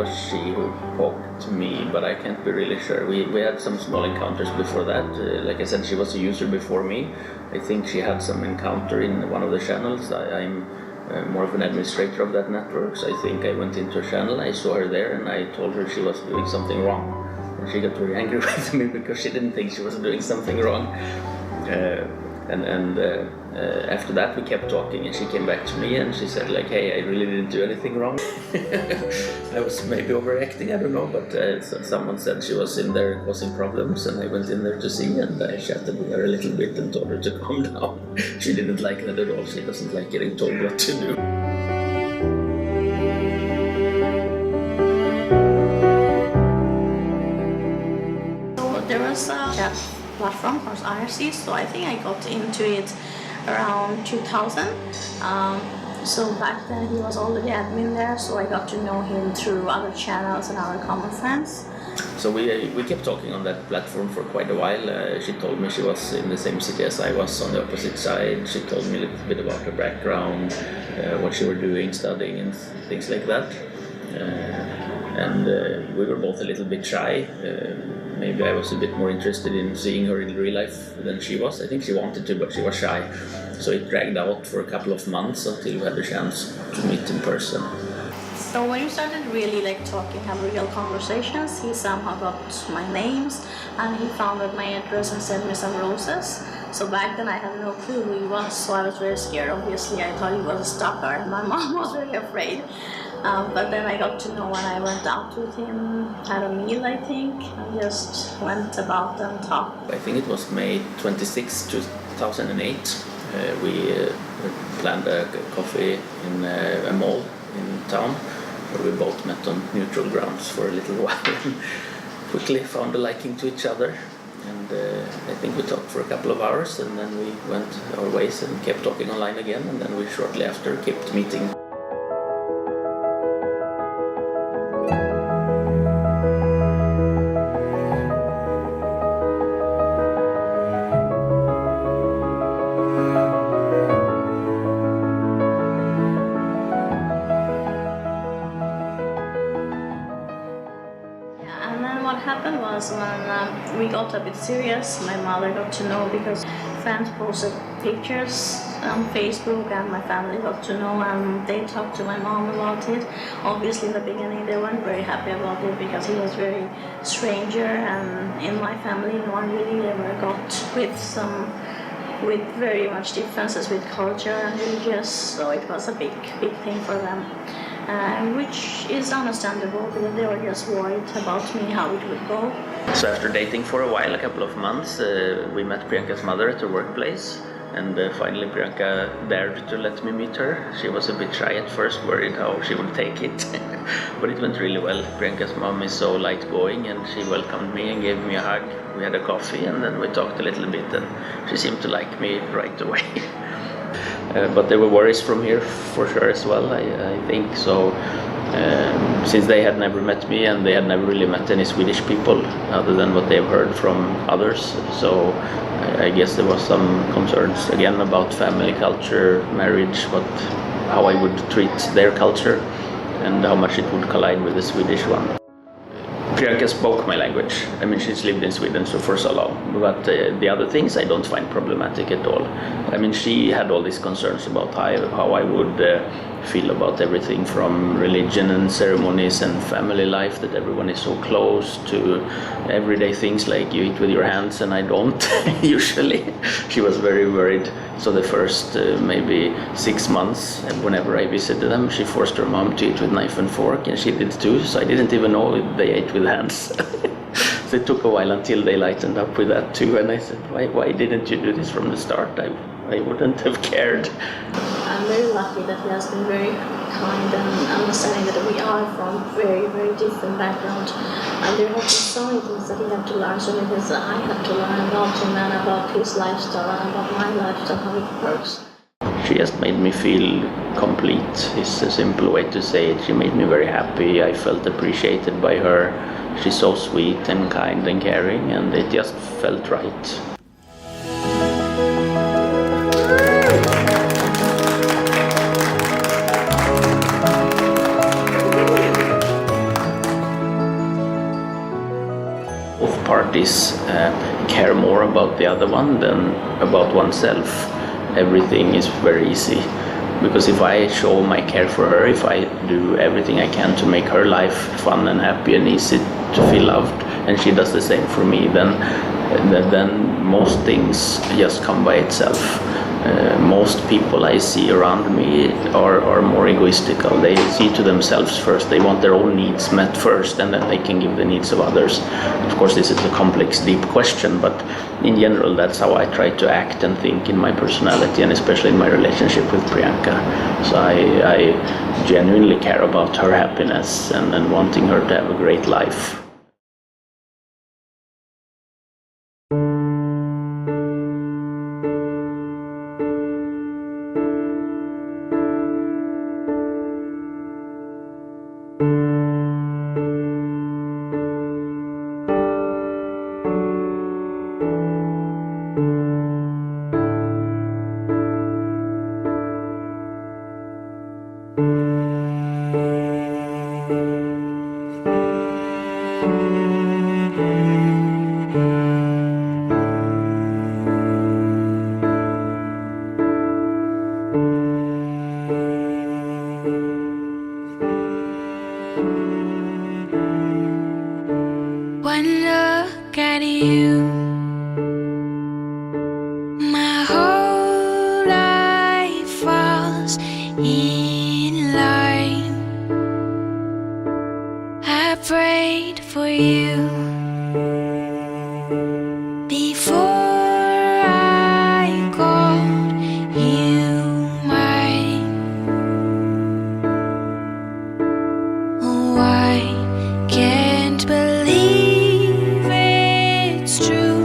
was she who poked me, but I can't be really sure. We had some small encounters before that. Like I said, she was a user before me. I think she had some encounter in one of the channels. I'm more of an administrator of that network, so I think I went into a channel, I saw her there, and I told her she was doing something wrong. And she got very angry with me because she didn't think she was doing something wrong. After that we kept talking, and she came back to me and she said like, hey, I really didn't do anything wrong. I was maybe overacting, I don't know, but someone said she was in there causing problems, and I went in there to see, and I chatted with her a little bit and told her to calm down. She didn't like that at all. She doesn't like getting told what to do. So there was a chat platform called IRC, so I think I got into it around 2000. So back then he was already admin there, so I got to know him through other channels and other common friends. So we kept talking on that platform for quite a while. She told me she was in the same city as I was, on the opposite side. She told me a little bit about her background, what she were doing, studying and things like that. We were both a little bit shy. Maybe I was a bit more interested in seeing her in real life than she was. I think she wanted to, but she was shy. So it dragged out for a couple of months until we had the chance to meet in person. So when we started really like talking, have real conversations, he somehow got my names and he found out my address and sent me some roses. So back then I had no clue who he was, so I was very scared. Obviously I thought he was a stalker. My mom was very afraid. But then I got to know when I went out with him, had a meal I think, and just went about and talked. I think it was May 26, 2008. We planned a coffee in a mall in town, where we both met on neutral grounds for a little while and quickly found a liking to each other. And I think we talked for a couple of hours, and then we went our ways and kept talking online again, and then we shortly after kept meeting. Happened was when we got a bit serious, my mother got to know because fans posted pictures on Facebook, and my family got to know, and they talked to my mom about it. Obviously in the beginning they weren't very happy about it because he was very stranger, and in my family no one really ever got with very much differences with culture and religious, so it was a big thing for them. Which is understandable because they were just worried about me, how it would go. So after dating for a while, a couple of months, we met Priyanka's mother at her workplace, and finally Priyanka dared to let me meet her. She was a bit shy at first, worried how she would take it, but it went really well. Priyanka's mom is so light-going, and she welcomed me and gave me a hug. We had a coffee, and then we talked a little bit, and she seemed to like me right away. But there were worries from here for sure as well, I think. So since they had never met me, and they had never really met any Swedish people other than what they've heard from others, so I guess there was some concerns again about family culture, marriage, how I would treat their culture and how much it would collide with the Swedish one. Priyanka spoke my language. I mean, she's lived in Sweden for so long, but the other things I don't find problematic at all. I mean, she had all these concerns about how I would feel about everything from religion and ceremonies and family life, that everyone is so close, to everyday things like you eat with your hands and I don't usually. She was very worried. So the first maybe 6 months, whenever I visited them, she forced her mom to eat with knife and fork, and she did too, so I didn't even know they ate with hands. So it took a while until they lightened up with that too, and I said, why didn't you do this from the start? I wouldn't have cared. I'm very lucky that he has been very kind and understanding that we are from very, very different backgrounds, and there have been so many things that he had to learn, so many things that I had to learn about him and about his lifestyle and about my lifestyle, how it works. She just made me feel complete, is a simple way to say it. She made me very happy. I felt appreciated by her. She's so sweet and kind and caring, and it just felt right. both parties care more about the other one than about oneself, everything is very easy. Because if I show my care for her, if I do everything I can to make her life fun and happy and easy to feel loved, and she does the same for me, then most things just come by itself. Most people I see around me are more egoistical. They see to themselves first. They want their own needs met first, and then they can give the needs of others. Of course, this is a complex, deep question, but in general, that's how I try to act and think in my personality, and especially in my relationship with Priyanka. So I genuinely care about her happiness and wanting her to have a great life. One look at you, my whole life falls in line. I prayed for you before I called you mine. Oh, I can't believe it's true.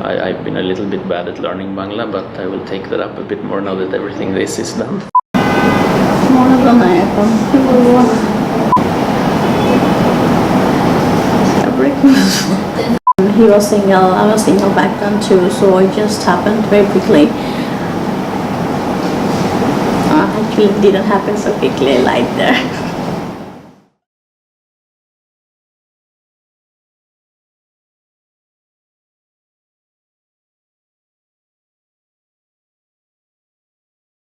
I've been a little bit bad at learning Bangla, but I will take that up a bit more now that everything this is done. He was single, I was single back then too, so it just happened very quickly. Actually, it didn't happen so quickly like that.